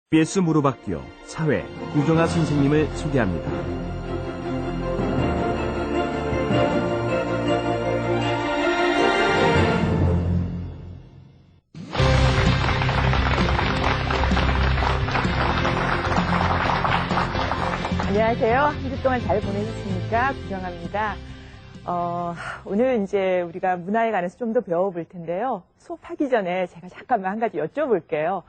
BS 무료학교 사회 유정아 선생님을 소개합니다. 안녕하세요. 한 주 동안 잘 보내셨습니까? 구정아입니다. 오늘 이제 우리가 문화에 관해서 좀 더 배워볼 텐데요. 수업하기 전에 제가 잠깐만 한 가지 여쭤볼게요.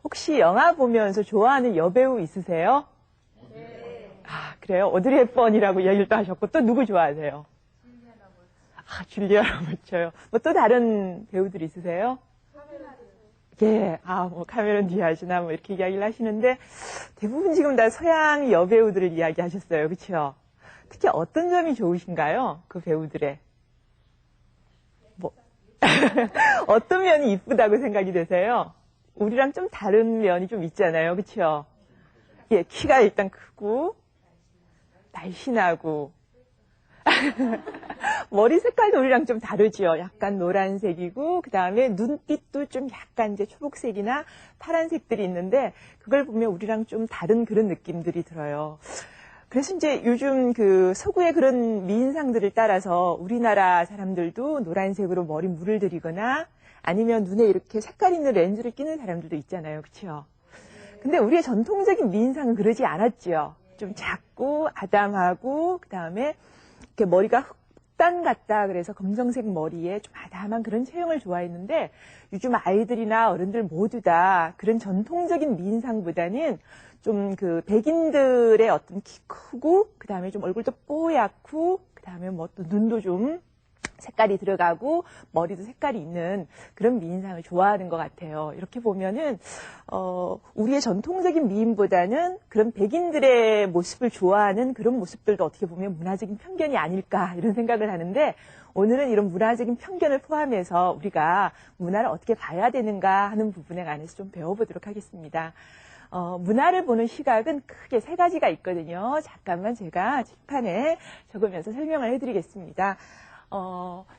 혹시 영화 보면서 좋아하는 여배우 있으세요? 네. 아, 그래요? 오드리 헵번이라고 이야기를 또 하셨고, 또 누구 좋아하세요? 줄리아 로버츠요. 뭐 또 다른 배우들 있으세요? 예, 뭐 카메론 디아즈나 뭐 이렇게 이야기를 하시는데, 대부분 지금 다 서양 여배우들을 이야기하셨어요. 그렇죠? 특히 어떤 점이 좋으신가요? 그 배우들의. 뭐, 어떤 면이 이쁘다고 생각이 되세요? 우리랑 좀 다른 면이 좀 있잖아요. 그렇죠? 예, 키가 일단 크고, 날씬하고, 머리 색깔도 우리랑 좀 다르죠. 약간 노란색이고, 그 다음에 눈빛도 좀 약간 이제 초록색이나 파란색들이 있는데, 그걸 보면 우리랑 좀 다른 그런 느낌들이 들어요. 그래서 이제 요즘 그 서구의 그런 미인상들을 따라서 우리나라 사람들도 노란색으로 머리 물을 들이거나 아니면 눈에 이렇게 색깔 있는 렌즈를 끼는 사람들도 있잖아요. 그렇죠? 근데 우리의 전통적인 미인상은 그러지 않았죠. 좀 작고 아담하고 그다음에 이렇게 머리가 흑단 같다 그래서 검정색 머리에 좀 아담한 그런 체형을 좋아했는데 요즘 아이들이나 어른들 모두 다 그런 전통적인 미인상보다는 좀 그 백인들의 어떤 키 크고 그다음에 좀 얼굴도 뽀얗고 그다음에 뭐 또 눈도 좀 색깔이 들어가고 머리도 색깔이 있는 그런 미인상을 좋아하는 것 같아요. 이렇게 보면은 우리의 전통적인 미인보다는 그런 백인들의 모습을 좋아하는 그런 모습들도 어떻게 보면 문화적인 편견이 아닐까 이런 생각을 하는데 오늘은 이런 문화적인 편견을 포함해서 우리가 문화를 어떻게 봐야 되는가 하는 부분에 관해서 좀 배워보도록 하겠습니다. 문화를 보는 시각은 크게 세 가지가 있거든요. 잠깐만 제가 칠판에 적으면서 설명을 해드리겠습니다.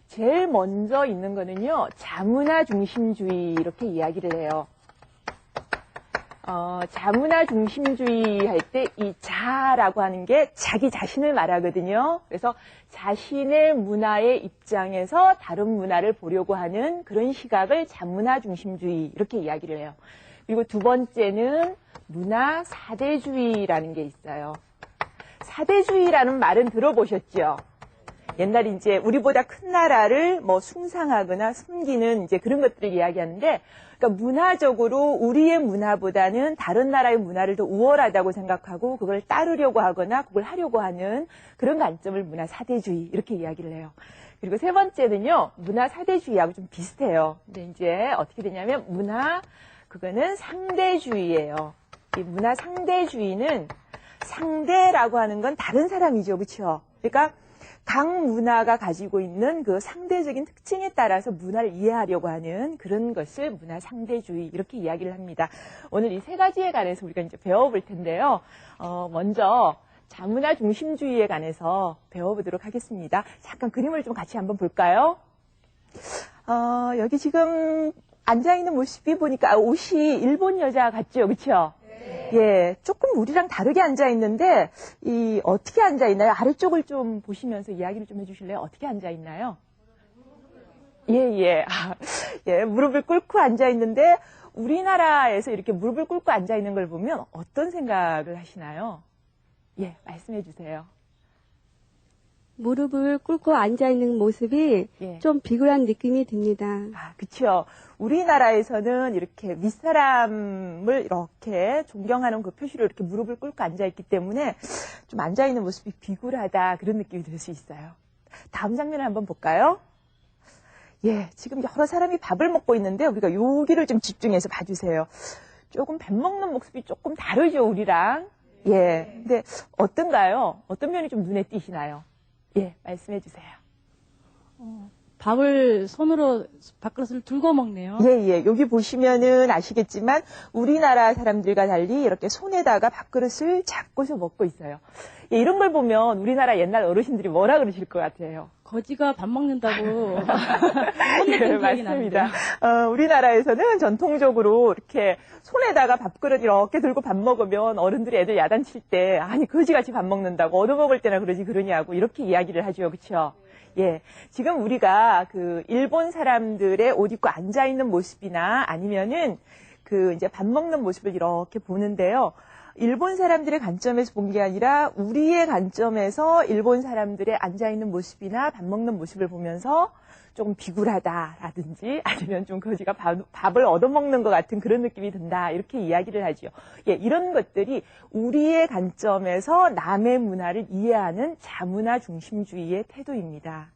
제일 먼저 있는 거는요, 자문화 중심주의 이렇게 이야기를 해요. 자문화 중심주의 할 때 이 자라고 하는 게 자기 자신을 말하거든요. 그래서 자신의 문화의 입장에서 다른 문화를 보려고 하는 그런 시각을 자문화 중심주의 이렇게 이야기를 해요. 그리고 두 번째는 문화 사대주의라는 게 있어요. 사대주의라는 말은 들어보셨죠? 옛날에 이제 우리보다 큰 나라를 뭐 숭상하거나 숨기는 이제 그런 것들을 이야기하는데, 그러니까 문화적으로 우리의 문화보다는 다른 나라의 문화를 더 우월하다고 생각하고 그걸 따르려고 하거나 그걸 하려고 하는 그런 관점을 문화 사대주의 이렇게 이야기를 해요. 그리고 세 번째는요, 문화 사대주의하고 좀 비슷해요. 근데 이제 어떻게 되냐면 그거는 상대주의예요. 이 문화 상대주의는 상대라고 하는 건 다른 사람이죠. 그렇죠? 그러니까 각 문화가 가지고 있는 그 상대적인 특징에 따라서 문화를 이해하려고 하는 그런 것을 문화 상대주의 이렇게 이야기를 합니다. 오늘 이 세 가지에 관해서 우리가 이제 배워볼 텐데요. 먼저 자문화 중심주의에 관해서 배워보도록 하겠습니다. 잠깐 그림을 좀 같이 한번 볼까요? 여기 지금 앉아있는 모습이 보니까 옷이 일본 여자 같죠? 그렇죠? 예, 조금 우리랑 다르게 앉아있는데, 어떻게 앉아있나요? 아래쪽을 좀 보시면서 이야기를 좀 해주실래요? 어떻게 앉아있나요? 예, 무릎을 꿇고 앉아있는데, 우리나라에서 이렇게 무릎을 꿇고 앉아있는 걸 보면 어떤 생각을 하시나요? 예, 말씀해 주세요. 무릎을 꿇고 앉아있는 모습이 좀 비굴한 느낌이 듭니다. 그렇죠. 우리나라에서는 이렇게 윗사람을 이렇게 존경하는 그 표시로 이렇게 무릎을 꿇고 앉아있기 때문에 좀 앉아있는 모습이 비굴하다 그런 느낌이 들 수 있어요. 다음 장면을 한번 볼까요? 예, 지금 여러 사람이 밥을 먹고 있는데 우리가 여기를 좀 집중해서 봐주세요. 조금 밥 먹는 모습이 조금 다르죠, 우리랑. 예, 근데 어떤가요? 어떤 면이 좀 눈에 띄시나요? 예, 말씀해 주세요. 밥을 손으로 밥그릇을 들고 먹네요. 예. 여기 보시면은 아시겠지만 우리나라 사람들과 달리 이렇게 손에다가 밥그릇을 잡고서 먹고 있어요. 예, 이런 걸 보면 우리나라 옛날 어르신들이 뭐라 그러실 것 같아요? 거지가 밥 먹는다고 예, 혼냈던 기억이 나는데. 맞습니다. 우리나라에서는 전통적으로 이렇게 손에다가 밥그릇 이렇게 들고 밥 먹으면 어른들이 애들 야단칠 때 아니 거지같이 밥 먹는다고 얻어먹을 때나 그러냐고 이렇게 이야기를 하죠. 그렇죠? 예, 지금 우리가 그 일본 사람들의 옷 입고 앉아 있는 모습이나 아니면은 그 이제 밥 먹는 모습을 이렇게 보는데요. 일본 사람들의 관점에서 본 게 아니라 우리의 관점에서 일본 사람들의 앉아 있는 모습이나 밥 먹는 모습을 보면서 조금 비굴하다라든지 아니면 좀 거지가 밥을 얻어먹는 것 같은 그런 느낌이 든다 이렇게 이야기를 하죠. 예, 이런 것들이 우리의 관점에서 남의 문화를 이해하는 자문화 중심주의의 태도입니다.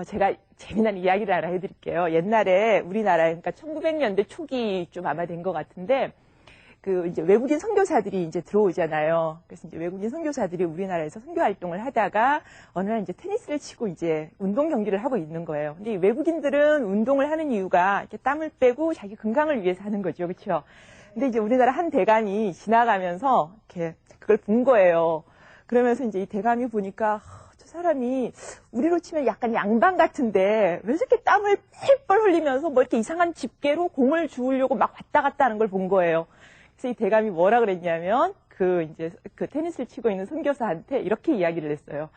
제가 재미난 이야기를 하나 해드릴게요. 옛날에 우리나라에 그러니까 1900년대 초기쯤 아마 된 것 같은데 그 이제 외국인 선교사들이 이제 들어오잖아요. 그래서 이제 외국인 선교사들이 우리나라에서 선교 활동을 하다가 어느 날 이제 테니스를 치고 이제 운동 경기를 하고 있는 거예요. 근데 이 외국인들은 운동을 하는 이유가 이렇게 땀을 빼고 자기 건강을 위해서 하는 거죠. 그렇죠? 근데 이제 우리나라 한 대감이 지나가면서 이렇게 그걸 본 거예요. 그러면서 이제 이 대감이 보니까 저 사람이 우리로 치면 약간 양반 같은데 왜 이렇게 땀을 펄펄 흘리면서 뭐 이렇게 이상한 집게로 공을 주우려고 막 왔다 갔다 하는 걸 본 거예요. 그래서 이 대감이 뭐라 그랬냐면 그 테니스를 치고 있는 선교사한테 이렇게 이야기를 했어요.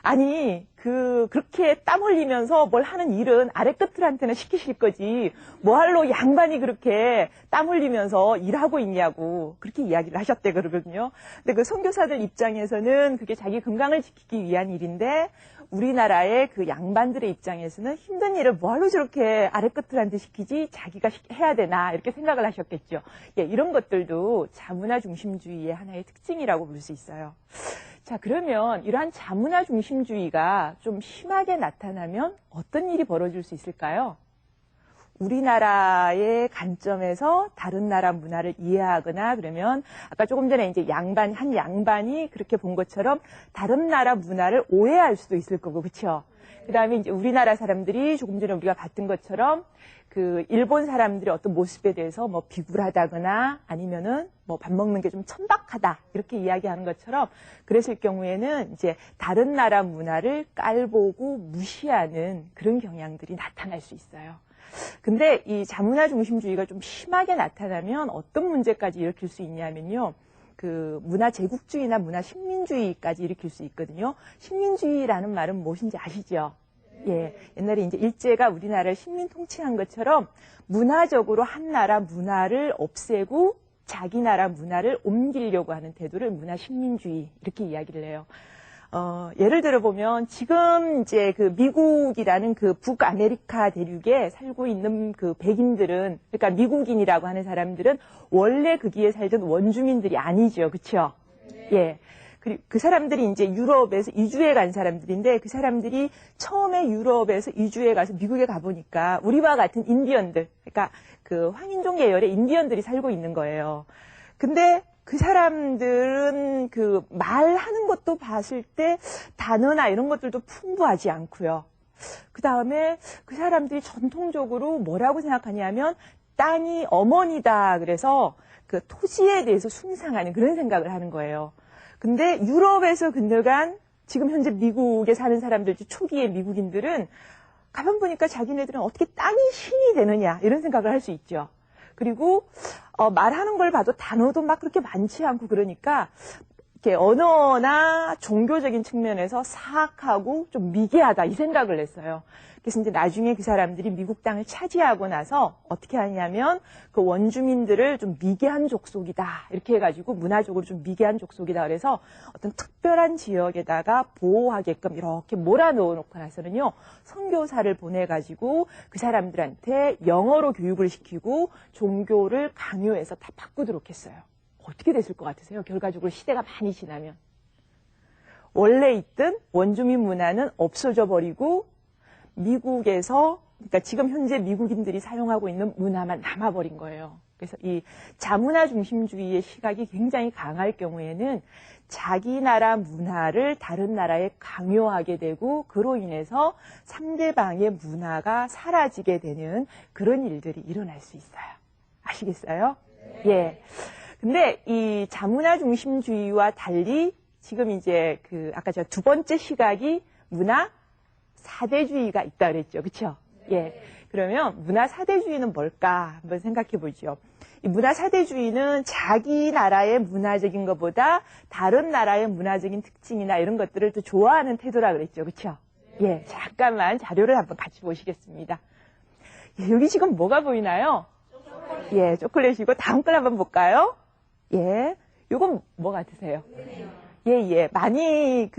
아니 그렇게 땀 흘리면서 뭘 하는 일은 아래 끝들한테는 시키실 거지 뭐할로 양반이 그렇게 땀 흘리면서 일하고 있냐고 그렇게 이야기를 하셨대 그러거든요. 근데 그 선교사들 입장에서는 그게 자기 건강을 지키기 위한 일인데 우리나라의 그 양반들의 입장에서는 힘든 일을 뭐하러 저렇게 아래 끝들한테 시키지 자기가 해야 되나 이렇게 생각을 하셨겠죠. 예, 이런 것들도 자문화 중심주의의 하나의 특징이라고 볼 수 있어요. 자, 그러면 이러한 자문화 중심주의가 좀 심하게 나타나면 어떤 일이 벌어질 수 있을까요? 우리나라의 관점에서 다른 나라 문화를 이해하거나 그러면 아까 조금 전에 이제 한 양반이 그렇게 본 것처럼 다른 나라 문화를 오해할 수도 있을 거고, 그렇죠? 그다음에 이제 우리나라 사람들이 조금 전에 우리가 봤던 것처럼 그 일본 사람들의 어떤 모습에 대해서 뭐 비굴하다거나 아니면은 뭐 밥 먹는 게 좀 천박하다 이렇게 이야기하는 것처럼 그랬을 경우에는 이제 다른 나라 문화를 깔보고 무시하는 그런 경향들이 나타날 수 있어요. 근데 이 자문화 중심주의가 좀 심하게 나타나면 어떤 문제까지 일으킬 수 있냐면요. 그 문화 제국주의나 문화 식민주의까지 일으킬 수 있거든요. 식민주의라는 말은 무엇인지 아시죠? 예. 옛날에 이제 일제가 우리나라를 식민 통치한 것처럼 문화적으로 한 나라 문화를 없애고 자기 나라 문화를 옮기려고 하는 태도를 문화 식민주의 이렇게 이야기를 해요. 예를 들어 보면 지금 이제 그 미국이라는 그 북아메리카 대륙에 살고 있는 그 백인들은 그러니까 미국인이라고 하는 사람들은 원래 거기에 살던 원주민들이 아니죠. 그렇죠? 예. 그리고 그 사람들이 이제 유럽에서 이주해 간 사람들인데 그 사람들이 처음에 유럽에서 이주해 가서 미국에 가보니까 우리와 같은 인디언들, 그러니까 그 황인종 계열의 인디언들이 살고 있는 거예요. 근데 그 사람들은 그 말하는 것도 봤을 때 단어나 이런 것들도 풍부하지 않고요. 그 다음에 그 사람들이 전통적으로 뭐라고 생각하냐면 땅이 어머니다 그래서 그 토지에 대해서 숭상하는 그런 생각을 하는 거예요. 근데 유럽에서 건너간 지금 현재 미국에 사는 사람들 초기의 미국인들은 가만 보니까 자기네들은 어떻게 땅이 신이 되느냐 이런 생각을 할 수 있죠. 그리고 말하는 걸 봐도 단어도 막 그렇게 많지 않고 그러니까 이렇게 언어나 종교적인 측면에서 사악하고 좀 미개하다 이 생각을 했어요. 그래서 이제 나중에 그 사람들이 미국 땅을 차지하고 나서 어떻게 하냐면 그 원주민들을 좀 미개한 족속이다 이렇게 해가지고 문화적으로 좀 미개한 족속이다 그래서 어떤 특별한 지역에다가 보호하게끔 이렇게 몰아넣어 놓고 나서는요 선교사를 보내가지고 그 사람들한테 영어로 교육을 시키고 종교를 강요해서 다 바꾸도록 했어요. 어떻게 됐을 것 같으세요? 결과적으로 시대가 많이 지나면 원래 있던 원주민 문화는 없어져 버리고 미국에서 그러니까 지금 현재 미국인들이 사용하고 있는 문화만 남아버린 거예요. 그래서 이 자문화 중심주의의 시각이 굉장히 강할 경우에는 자기 나라 문화를 다른 나라에 강요하게 되고 그로 인해서 상대방의 문화가 사라지게 되는 그런 일들이 일어날 수 있어요. 아시겠어요? 예. 근데 이 자문화 중심주의와 달리 지금 이제 아까 제가 두 번째 시각이 문화 사대주의가 있다 그랬죠. 그렇죠? 예. 그러면 문화 사대주의는 뭘까 한번 생각해 보죠. 이 문화 사대주의는 자기 나라의 문화적인 것보다 다른 나라의 문화적인 특징이나 이런 것들을 더 좋아하는 태도라 그랬죠. 그렇죠? 예. 잠깐만 자료를 한번 같이 보시겠습니다. 예, 여기 지금 뭐가 보이나요? 예, 초콜릿이고 다음 걸 한번 볼까요? 예. 요건 뭐 같으세요? 예. 많이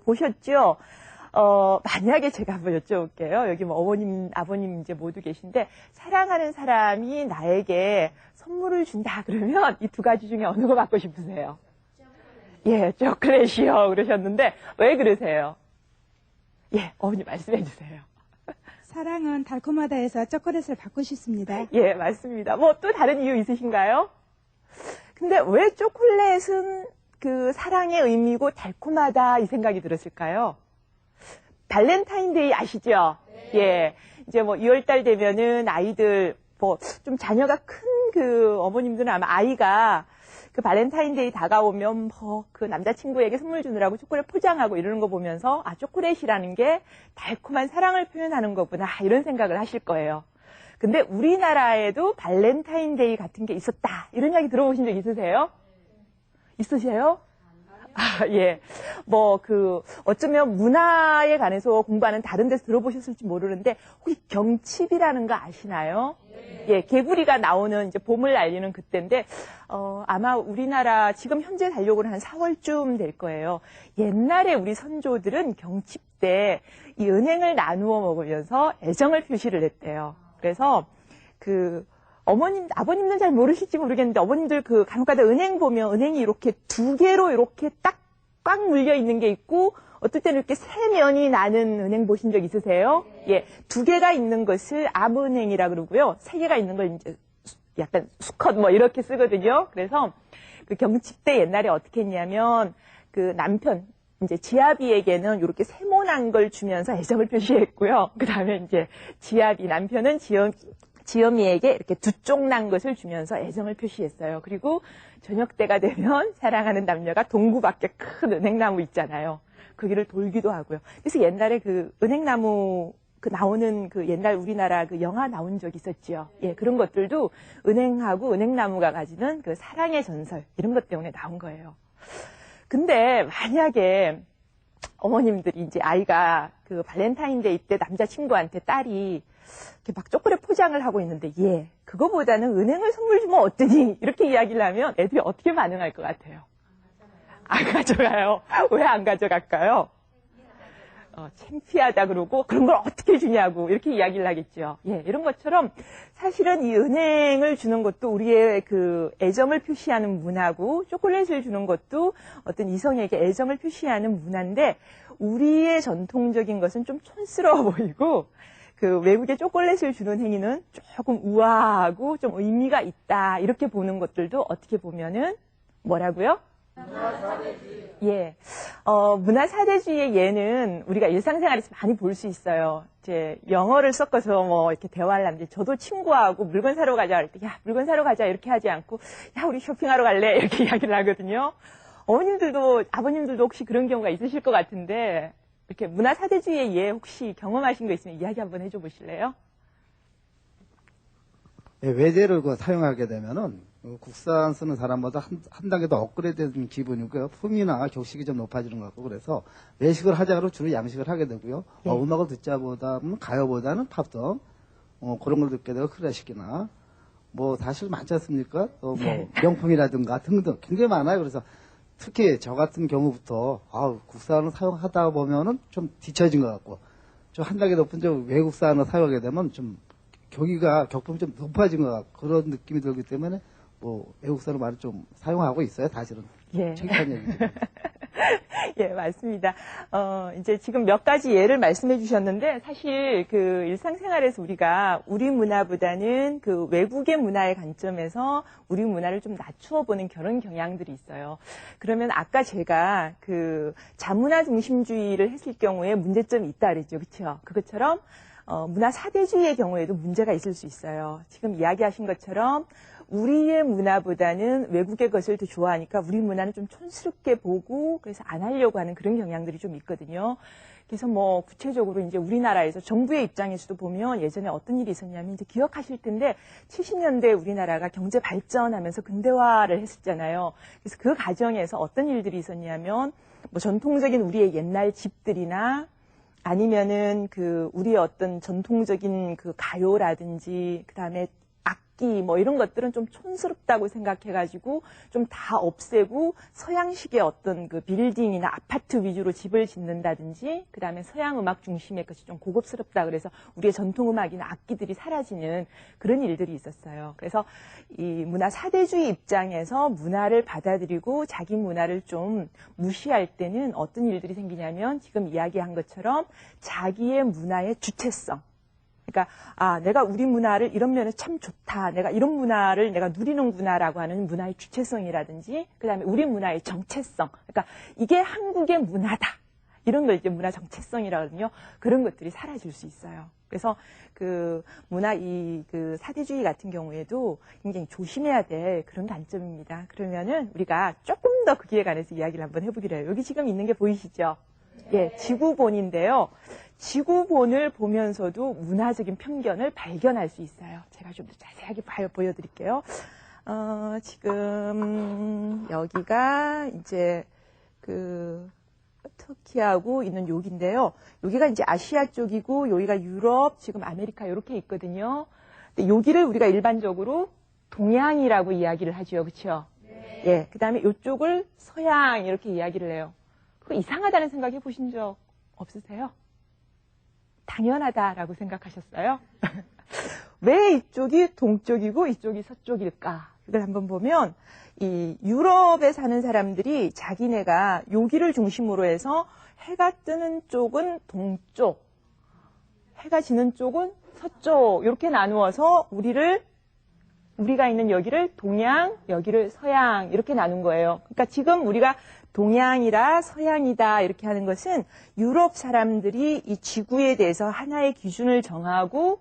보셨죠? 만약에 제가 한번 여쭤볼게요. 여기 뭐 어머님, 아버님 이제 모두 계신데, 사랑하는 사람이 나에게 선물을 준다 그러면 이 두 가지 중에 어느 거 받고 싶으세요? 예, 초콜릿이요. 그러셨는데, 왜 그러세요? 예, 어머니 말씀해 주세요. 사랑은 달콤하다 해서 초콜릿을 받고 싶습니다. 예, 맞습니다. 뭐 또 다른 이유 있으신가요? 근데 왜 초콜릿은 사랑의 의미고 달콤하다 이 생각이 들었을까요? 발렌타인데이 아시죠? 예. 이제 뭐 2월달 되면은 아이들 좀 자녀가 큰 어머님들은 아마 아이가 발렌타인데이 다가오면 남자친구에게 선물 주느라고 초콜릿 포장하고 이러는 거 보면서 초콜릿이라는 게 달콤한 사랑을 표현하는 거구나 이런 생각을 하실 거예요. 근데 우리나라에도 발렌타인데이 같은 게 있었다. 이런 이야기 들어보신 적 있으세요? 있으세요? 예. 어쩌면 문화에 관해서 공부하는 다른 데서 들어보셨을지 모르는데, 혹시 경칩이라는 거 아시나요? 예, 개구리가 나오는 이제 봄을 알리는 그때인데, 아마 우리나라 지금 현재 달력으로 한 4월쯤 될 거예요. 옛날에 우리 선조들은 경칩 때 이 은행을 나누어 먹으면서 애정을 표시를 했대요. 그래서 아버님은 잘 모르실지 모르겠는데, 어머님들 간혹가다 은행 보면 은행이 이렇게 두 개로 이렇게 딱 꽉 물려 있는 게 있고, 어떨 때는 이렇게 세 면이 나는 은행 보신 적 있으세요? 예. 두 개가 있는 것을 암은행이라 그러고요. 세 개가 있는 걸 이제 약간 수컷 이렇게 쓰거든요. 그래서 경칩 때 옛날에 어떻게 했냐면, 남편, 이제 지아비에게는 이렇게 세모난 걸 주면서 애정을 표시했고요. 그 다음에 이제 남편은 지엄이에게 이렇게 두 쪽 난 것을 주면서 애정을 표시했어요. 그리고 저녁 때가 되면 사랑하는 남녀가 동구 밖에 큰 은행나무 있잖아요. 거기를 돌기도 하고요. 그래서 옛날에 은행나무 나오는 옛날 우리나라 영화 나온 적 있었죠. 예, 그런 것들도 은행하고 은행나무가 가지는 사랑의 전설 이런 것 때문에 나온 거예요. 근데 만약에 어머님들이 이제 아이가 발렌타인데이 때 남자친구한테 딸이 이렇게 막 초콜릿 포장을 하고 있는데, 그거보다는 은행을 선물 주면 어떠니? 이렇게 이야기를 하면 애들이 어떻게 반응할 것 같아요? 안 가져가요. 왜 안 가져갈까요? 창피하다 그러고, 그런 걸 어떻게 주냐고, 이렇게 이야기를 하겠죠. 예, 이런 것처럼, 사실은 이 은행을 주는 것도 우리의 애정을 표시하는 문화고, 초콜릿을 주는 것도 어떤 이성에게 애정을 표시하는 문화인데, 우리의 전통적인 것은 좀 촌스러워 보이고, 외국의 초콜릿을 주는 행위는 조금 우아하고 좀 의미가 있다. 이렇게 보는 것들도 어떻게 보면은 뭐라고요? 예. 문화 사대주의의 예는 우리가 일상생활에서 많이 볼 수 있어요. 이제 영어를 섞어서 이렇게 대화를 하는데, 저도 친구하고 물건 사러 가자 할 때, 야, 물건 사러 가자 이렇게 하지 않고, 야, 우리 쇼핑하러 갈래? 이렇게 이야기를 하거든요. 아버님들도 혹시 그런 경우가 있으실 것 같은데, 이렇게 문화 사대주의의 예 혹시 경험하신 거 있으면 이야기 한번 해줘 보실래요? 예, 외제를 사용하게 되면은 국산 쓰는 사람보다 한 단계 더 업그레이드된 기분이고요. 품위나 격식이 좀 높아지는 것 같고, 그래서 외식을 하자고 주로 양식을 하게 되고요. 음악을 듣자보다는 가요보다는 팝송 그런 걸 듣게 되고, 클래식이나 사실 많지 않습니까? 명품이라든가 등등 굉장히 많아요. 그래서 특히 저 같은 경우부터 국산을 사용하다 보면은 좀 뒤처진 것 같고, 좀 한 단계 높은 외국산을 사용하게 되면 좀 격품이 좀 높아진 것 같고, 그런 느낌이 들기 때문에 외국산을 많이 좀 사용하고 있어요. 사실은. 예. 창피한 얘기죠. 예, 맞습니다. 이제 지금 몇 가지 예를 말씀해 주셨는데, 사실 그 일상생활에서 우리가 우리 문화보다는 그 외국의 문화의 관점에서 우리 문화를 좀 낮추어 보는 그런 경향들이 있어요. 그러면 아까 제가 그 자문화 중심주의를 했을 경우에 문제점이 있다 그랬죠. 그렇죠? 그것처럼 문화 사대주의의 경우에도 문제가 있을 수 있어요. 지금 이야기하신 것처럼 우리의 문화보다는 외국의 것을 더 좋아하니까 우리 문화는 좀 촌스럽게 보고 그래서 안 하려고 하는 그런 경향들이 좀 있거든요. 그래서 뭐 구체적으로 이제 우리나라에서 정부의 입장에서도 보면 예전에 어떤 일이 있었냐면 이제 기억하실 텐데 70년대 우리나라가 경제 발전하면서 근대화를 했었잖아요. 그래서 그 과정에서 어떤 일들이 있었냐면 뭐 전통적인 우리의 옛날 집들이나 아니면은 그 우리의 어떤 전통적인 그 가요라든지 그다음에 악기 뭐 이런 것들은 좀 촌스럽다고 생각해가지고 좀 다 없애고 서양식의 어떤 그 빌딩이나 아파트 위주로 집을 짓는다든지 그다음에 서양 음악 중심의 것이 좀 고급스럽다 그래서 우리의 전통 음악이나 악기들이 사라지는 그런 일들이 있었어요. 그래서 이 문화 사대주의 입장에서 문화를 받아들이고 자기 문화를 좀 무시할 때는 어떤 일들이 생기냐면 지금 이야기한 것처럼 자기의 문화의 주체성. 그러니까 내가 우리 문화를 이런 면에 참 좋다. 내가 이런 문화를 내가 누리는구나라고 하는 문화의 주체성이라든지 그다음에 우리 문화의 정체성. 그러니까 이게 한국의 문화다. 이런 걸 이제 문화 정체성이라거든요. 그런 것들이 사라질 수 있어요. 그래서 그 문화 그 사대주의 같은 경우에도 굉장히 조심해야 될 그런 관점입니다. 그러면은 우리가 조금 더 거기에 관해서 이야기를 한번 해보기로 해요. 여기 지금 있는 게 보이시죠? 예, 지구본인데요. 지구본을 보면서도 문화적인 편견을 발견할 수 있어요. 제가 좀 더 자세하게 보여드릴게요. 지금 여기가 이제 그 터키하고 있는 여기인데요. 여기가 이제 아시아 쪽이고 여기가 유럽, 지금 아메리카 이렇게 있거든요. 근데 여기를 우리가 일반적으로 동양이라고 이야기를 하죠, 그렇죠? 네. 예, 그다음에 이쪽을 서양 이렇게 이야기를 해요. 그거 이상하다는 생각 해보신 적 없으세요? 당연하다라고 생각하셨어요? 왜 이쪽이 동쪽이고 이쪽이 서쪽일까? 이걸 한번 보면 이 유럽에 사는 사람들이 자기네가 여기를 중심으로 해서 해가 뜨는 쪽은 동쪽, 해가 지는 쪽은 서쪽 이렇게 나누어서 우리가 있는 여기를 동양, 여기를 서양 이렇게 나눈 거예요. 그러니까 지금 우리가 동양이라 서양이다 이렇게 하는 것은 유럽 사람들이 이 지구에 대해서 하나의 기준을 정하고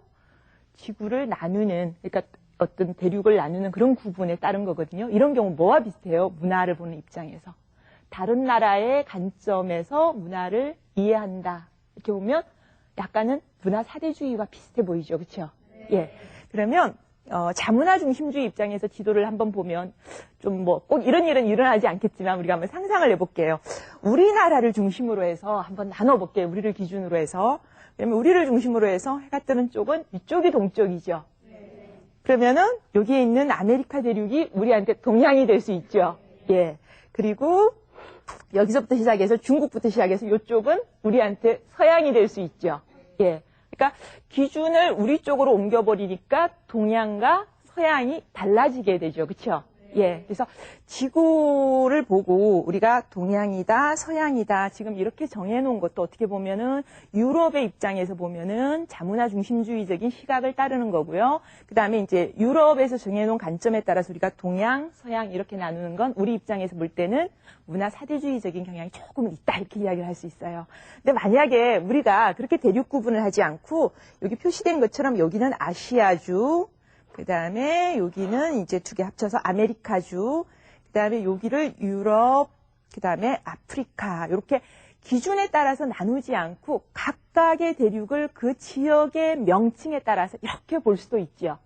지구를 나누는, 그러니까 어떤 대륙을 나누는 그런 구분에 따른 거거든요. 이런 경우 뭐와 비슷해요? 문화를 보는 입장에서. 다른 나라의 관점에서 문화를 이해한다. 이렇게 보면 약간은 문화 사대주의와 비슷해 보이죠. 그렇죠? 예. 그러면 자문화 중심주의 입장에서 지도를 한번 보면 좀 뭐 꼭 이런 일은 일어나지 않겠지만 우리가 한번 상상을 해볼게요. 우리나라를 중심으로 해서 한번 나눠볼게요. 우리를 기준으로 해서. 그러면 우리를 중심으로 해서 해가 뜨는 쪽은 이쪽이 동쪽이죠. 그러면은 여기에 있는 아메리카 대륙이 우리한테 동양이 될 수 있죠. 예. 그리고 여기서부터 시작해서 중국부터 시작해서 이쪽은 우리한테 서양이 될 수 있죠. 예. 그러니까 기준을 우리 쪽으로 옮겨버리니까 동양과 서양이 달라지게 되죠. 그렇죠? 예. 그래서 지구를 보고 우리가 동양이다, 서양이다 지금 이렇게 정해놓은 것도 어떻게 보면은 유럽의 입장에서 보면은 자문화 중심주의적인 시각을 따르는 거고요. 그 다음에 이제 유럽에서 정해놓은 관점에 따라서 우리가 동양, 서양 이렇게 나누는 건 우리 입장에서 볼 때는 문화 사대주의적인 경향이 조금은 있다 이렇게 이야기를 할 수 있어요. 근데 만약에 우리가 그렇게 대륙 구분을 하지 않고 여기 표시된 것처럼 여기는 아시아주, 그 다음에 여기는 이제 두 개 합쳐서 아메리카주, 그 다음에 여기를 유럽, 그 다음에 아프리카 이렇게 기준에 따라서 나누지 않고 각각의 대륙을 그 지역의 명칭에 따라서 이렇게 볼 수도 있죠.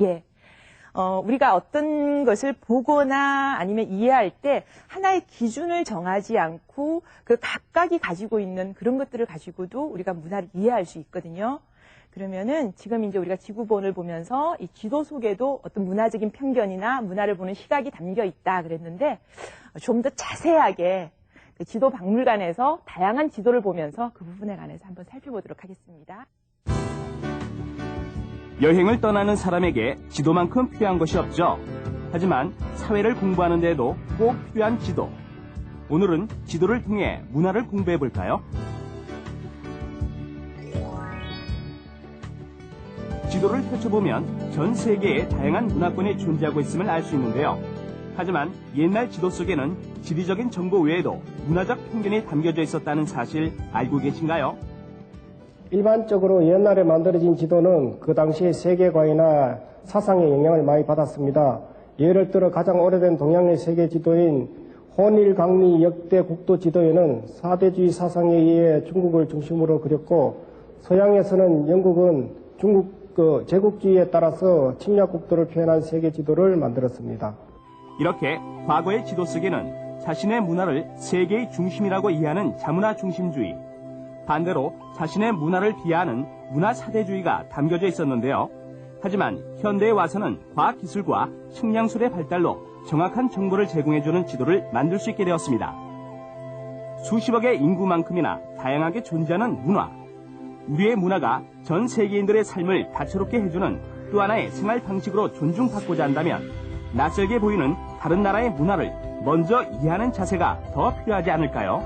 예. 우리가 어떤 것을 보거나 아니면 이해할 때 하나의 기준을 정하지 않고 그 각각이 가지고 있는 그런 것들을 가지고도 우리가 문화를 이해할 수 있거든요. 그러면은 지금 이제 우리가 지구본을 보면서 이 지도 속에도 어떤 문화적인 편견이나 문화를 보는 시각이 담겨 있다 그랬는데 좀 더 자세하게 그 지도 박물관에서 다양한 지도를 보면서 그 부분에 관해서 한번 살펴보도록 하겠습니다. 여행을 떠나는 사람에게 지도만큼 필요한 것이 없죠. 하지만 사회를 공부하는 데에도 꼭 필요한 지도. 오늘은 지도를 통해 문화를 공부해 볼까요? 지도를 펼쳐보면 전 세계에 다양한 문화권이 존재하고 있음을 알 수 있는데요. 하지만 옛날 지도 속에는 지리적인 정보 외에도 문화적 편견이 담겨져 있었다는 사실 알고 계신가요? 일반적으로 옛날에 만들어진 지도는 그 당시의 세계관이나 사상의 영향을 많이 받았습니다. 예를 들어 가장 오래된 동양의 세계 지도인 혼일강리 역대 국도 지도에는 사대주의 사상에 의해 중국을 중심으로 그렸고, 서양에서는 영국은 중국 제국주의에 따라서 침략국도를 표현한 세계 지도를 만들었습니다. 이렇게 과거의 지도 속에는 자신의 문화를 세계의 중심이라고 이해하는 자문화 중심주의, 반대로 자신의 문화를 비하하는 문화 사대주의가 담겨져 있었는데요. 하지만 현대에 와서는 과학기술과 측량술의 발달로 정확한 정보를 제공해주는 지도를 만들 수 있게 되었습니다. 수십억의 인구만큼이나 다양하게 존재하는 문화, 우리의 문화가 전 세계인들의 삶을 다채롭게 해주는 또 하나의 생활 방식으로 존중받고자 한다면 낯설게 보이는 다른 나라의 문화를 먼저 이해하는 자세가 더 필요하지 않을까요?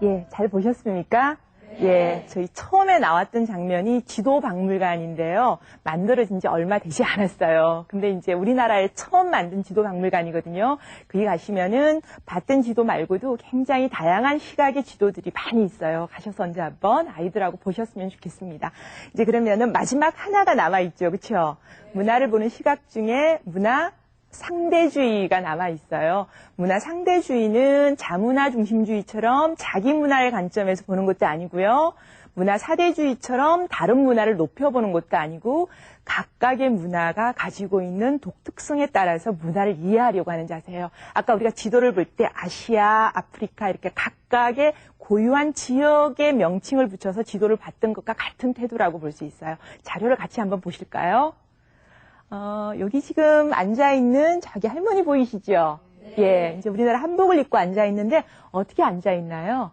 예, 잘 보셨습니까? 예, 저희 처음에 나왔던 장면이 지도박물관인데요. 만들어진 지 얼마 되지 않았어요. 근데 이제 우리나라에 처음 만든 지도박물관이거든요. 거기 가시면은 봤던 지도 말고도 굉장히 다양한 시각의 지도들이 많이 있어요. 가셔서 언제 한번 아이들하고 보셨으면 좋겠습니다. 이제 그러면은 마지막 하나가 남아있죠. 그렇죠? 문화를 보는 시각 중에 문화 상대주의가 남아있어요. 문화 상대주의는 자문화 중심주의처럼 자기 문화의 관점에서 보는 것도 아니고요. 문화 사대주의처럼 다른 문화를 높여보는 것도 아니고 각각의 문화가 가지고 있는 독특성에 따라서 문화를 이해하려고 하는 자세예요. 아까 우리가 지도를 볼 때 아시아, 아프리카 이렇게 각각의 고유한 지역의 명칭을 붙여서 지도를 봤던 것과 같은 태도라고 볼 수 있어요. 자료를 같이 한번 보실까요? 여기 지금 앉아있는 저기 할머니 보이시죠? 예, 이제 우리나라 한복을 입고 앉아있는데 어떻게 앉아있나요?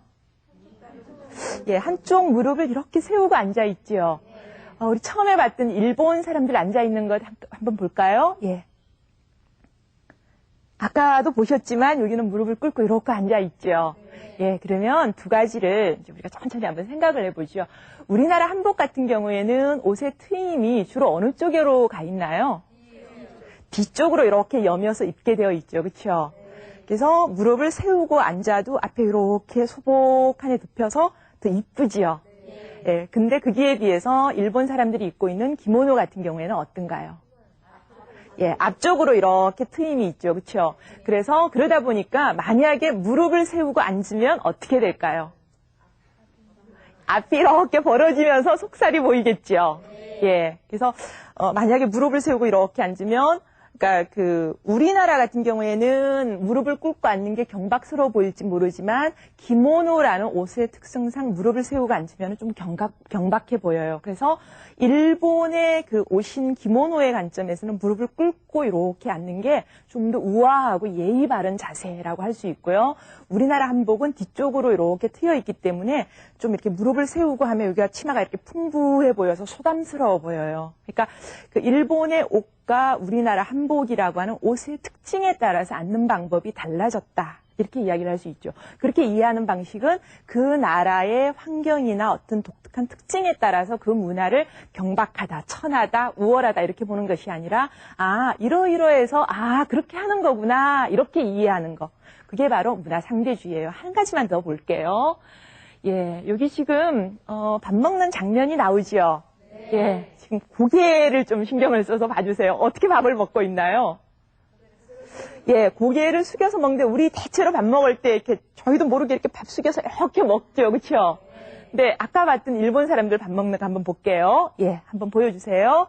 예, 한쪽 무릎을 이렇게 세우고 앉아있죠. 우리 처음에 봤던 일본 사람들 앉아있는 것 한번 볼까요? 예. 아까도 보셨지만 여기는 무릎을 꿇고 이렇게 앉아있죠. 예, 그러면 두 가지를 이제 우리가 천천히 한번 생각을 해보죠. 우리나라 한복 같은 경우에는 옷의 트임이 주로 어느 쪽으로 가 있나요? 뒤쪽으로 이렇게 여며서 입게 되어 있죠. 그렇죠? 그래서 무릎을 세우고 앉아도 앞에 이렇게 소복하게 눕혀서 더 이쁘지요. 예, 근데 거기에 비해서 일본 사람들이 입고 있는 기모노 같은 경우에는 어떤가요? 예, 앞쪽으로 이렇게 트임이 있죠. 그렇죠? 그래서 그러다 보니까 만약에 무릎을 세우고 앉으면 어떻게 될까요? 앞이 이렇게 벌어지면서 속살이 보이겠죠. 예, 그래서 만약에 무릎을 세우고 이렇게 앉으면, 그러니까 우리나라 같은 경우에는 무릎을 꿇고 앉는 게 경박스러워 보일지 모르지만 기모노라는 옷의 특성상 무릎을 세우고 앉으면 좀 경박해 보여요. 그래서 일본의 그 옷인 기모노의 관점에서는 무릎을 꿇고 이렇게 앉는 게 좀 더 우아하고 예의 바른 자세라고 할 수 있고요. 우리나라 한복은 뒤쪽으로 이렇게 트여 있기 때문에 좀 이렇게 무릎을 세우고 하면 여기가 치마가 이렇게 풍부해 보여서 소담스러워 보여요. 그러니까 그 일본의 옷과 우리나라 한복이라고 하는 옷의 특징에 따라서 앉는 방법이 달라졌다. 이렇게 이야기를 할 수 있죠. 그렇게 이해하는 방식은 그 나라의 환경이나 어떤 독특한 특징에 따라서 그 문화를 경박하다, 천하다, 우월하다 이렇게 보는 것이 아니라 이러이러해서 그렇게 하는 거구나 이렇게 이해하는 거. 그게 바로 문화 상대주의예요. 한 가지만 더 볼게요. 예, 여기 지금 밥 먹는 장면이 나오죠. 예, 지금 고개를 좀 신경을 써서 봐주세요. 어떻게 밥을 먹고 있나요? 예, 고개를 숙여서 먹는데 우리 대체로 밥 먹을 때 이렇게 저희도 모르게 이렇게 밥 숙여서 이렇게 먹죠. 그렇죠? 근데 아까 봤던 일본 사람들 밥 먹는 거 한번 볼게요. 예, 한번 보여주세요.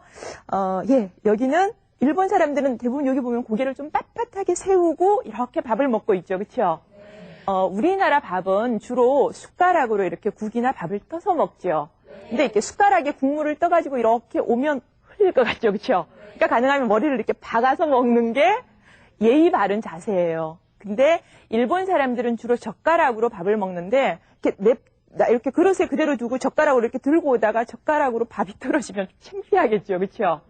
예, 여기는 일본 사람들은 대부분 여기 보면 고개를 좀 빳빳하게 세우고 이렇게 밥을 먹고 있죠. 그렇죠? 우리나라 밥은 주로 숟가락으로 이렇게 국이나 밥을 떠서 먹죠. 근데 이렇게 숟가락에 국물을 떠가지고 이렇게 오면 흘릴 것 같죠. 그렇죠? 그러니까 가능하면 머리를 이렇게 박아서 먹는 게 예의 바른 자세예요. 근데 일본 사람들은 주로 젓가락으로 밥을 먹는데 이렇게 그릇에 그대로 두고 젓가락으로 이렇게 들고 오다가 젓가락으로 밥이 떨어지면 창피하겠죠. 그렇죠?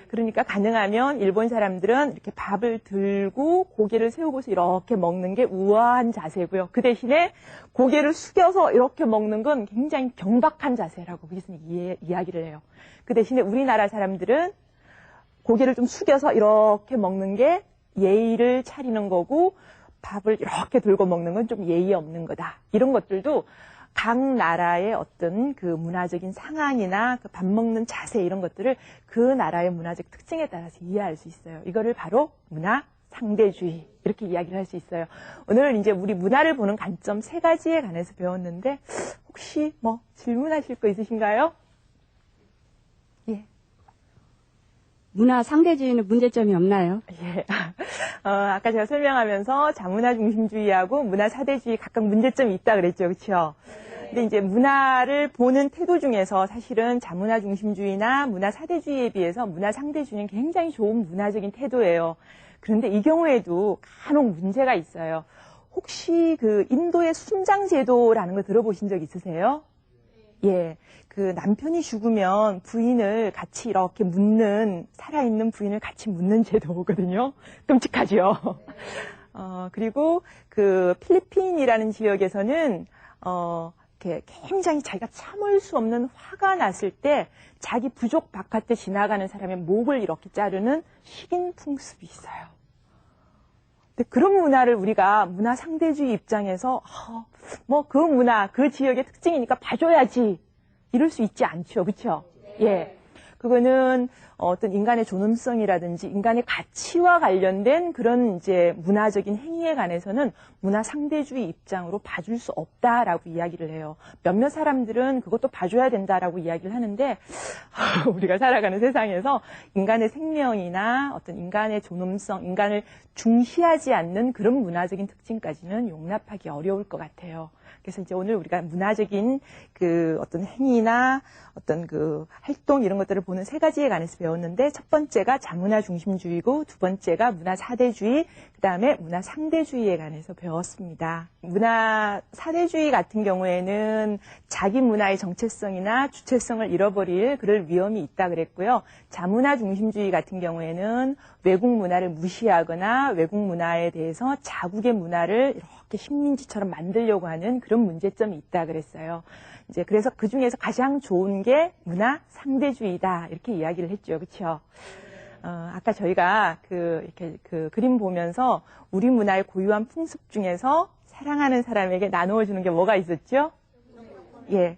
그러니까 가능하면 일본 사람들은 이렇게 밥을 들고 고개를 세우고서 이렇게 먹는 게 우아한 자세고요. 그 대신에 고개를 숙여서 이렇게 먹는 건 굉장히 경박한 자세라고 거기서는 이야기를 해요. 그 대신에 우리나라 사람들은 고개를 좀 숙여서 이렇게 먹는 게 예의를 차리는 거고 밥을 이렇게 들고 먹는 건 좀 예의 없는 거다. 이런 것들도 각 나라의 어떤 그 문화적인 상황이나 그 밥 먹는 자세 이런 것들을 그 나라의 문화적 특징에 따라서 이해할 수 있어요. 이거를 바로 문화 상대주의 이렇게 이야기를 할 수 있어요. 오늘은 이제 우리 문화를 보는 관점 3가지에 관해서 배웠는데 혹시 뭐 질문하실 거 있으신가요? 예. 문화 상대주의는 문제점이 없나요? 예. 아까 제가 설명하면서 자문화 중심주의하고 문화 사대주의 각각 문제점이 있다 그랬죠. 그렇죠? 근데 이제 문화를 보는 태도 중에서 사실은 자문화 중심주의나 문화 사대주의에 비해서 문화 상대주의는 굉장히 좋은 문화적인 태도예요. 그런데 이 경우에도 간혹 문제가 있어요. 혹시 그 인도의 순장제도라는 거 들어보신 적 있으세요? 예. 그 남편이 죽으면 부인을 같이 이렇게 묻는, 살아있는 부인을 같이 묻는 제도거든요. 끔찍하죠. 그리고 그 필리핀이라는 지역에서는, 이렇게 굉장히 자기가 참을 수 없는 화가 났을 때 자기 부족 바깥에 지나가는 사람의 목을 이렇게 자르는 식인 풍습이 있어요. 근데 그런 문화를 우리가 문화 상대주의 입장에서 뭐 그 문화, 그 지역의 특징이니까 봐줘야지 이럴 수 있지 않죠. 그렇죠? 예. 그거는 어떤 인간의 존엄성이라든지 인간의 가치와 관련된 그런 이제 문화적인 행위에 관해서는 문화 상대주의 입장으로 봐줄 수 없다라고 이야기를 해요. 몇몇 사람들은 그것도 봐줘야 된다라고 이야기를 하는데 우리가 살아가는 세상에서 인간의 생명이나 어떤 인간의 존엄성, 인간을 중시하지 않는 그런 문화적인 특징까지는 용납하기 어려울 것 같아요. 그래서 이제 오늘 우리가 문화적인 그 어떤 행위나 어떤 그 활동 이런 것들을 보는 3가지에 관해서 배웠는데 첫 번째가 자문화 중심주의고 두 번째가 문화 사대주의, 그 다음에 문화 상대주의에 관해서 배웠습니다. 문화 사대주의 같은 경우에는 자기 문화의 정체성이나 주체성을 잃어버릴 그럴 위험이 있다 그랬고요. 자문화 중심주의 같은 경우에는 외국 문화를 무시하거나 외국 문화에 대해서 자국의 문화를 이렇게 식민지처럼 만들려고 하는 그런 문제점이 있다 그랬어요. 이제 그래서 그 중에서 가장 좋은 게 문화 상대주의다 이렇게 이야기를 했죠, 그렇죠? 아까 저희가 이렇게 그림 보면서 우리 문화의 고유한 풍습 중에서 사랑하는 사람에게 나누어 주는 게 뭐가 있었죠? 예.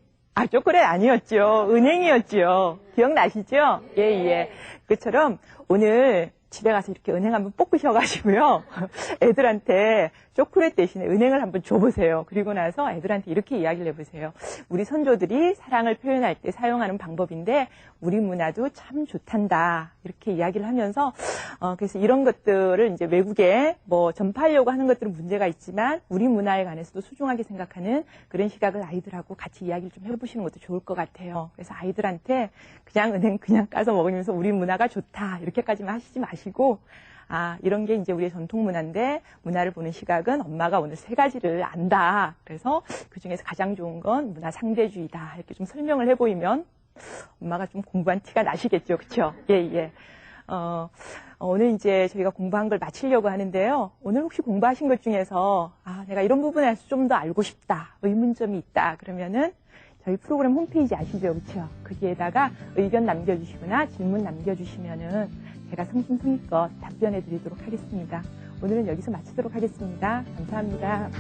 초콜릿 아니었죠. 은행이었죠. 기억나시죠? 예, 예. 그처럼 오늘 집에 가서 이렇게 은행 한번 볶으셔가지고요. 애들한테 초콜릿 대신에 은행을 한번 줘보세요. 그리고 나서 애들한테 이렇게 이야기를 해보세요. 우리 선조들이 사랑을 표현할 때 사용하는 방법인데 우리 문화도 참 좋단다. 이렇게 이야기를 하면서 그래서 이런 것들을 이제 외국에 뭐 전파하려고 하는 것들은 문제가 있지만 우리 문화에 관해서도 소중하게 생각하는 그런 시각을 아이들하고 같이 이야기를 좀 해보시는 것도 좋을 것 같아요. 그래서 아이들한테 그냥 은행 그냥 까서 먹으면서 우리 문화가 좋다. 이렇게까지만 하시지 마시고 이런 게 이제 우리의 전통 문화인데 문화를 보는 시각은 엄마가 오늘 3가지를 안다. 그래서 그 중에서 가장 좋은 건 문화 상대주의다. 이렇게 좀 설명을 해보이면 엄마가 좀 공부한 티가 나시겠죠. 그렇죠? 예, 예. 오늘 이제 저희가 공부한 걸 마치려고 하는데요. 오늘 혹시 공부하신 것 중에서 내가 이런 부분에서 좀 더 알고 싶다. 의문점이 있다. 그러면은 저희 프로그램 홈페이지 아시죠? 그렇죠? 거기에다가 의견 남겨주시거나 질문 남겨주시면은 제가 성심성의껏 답변해 드리도록 하겠습니다. 오늘은 여기서 마치도록 하겠습니다. 감사합니다.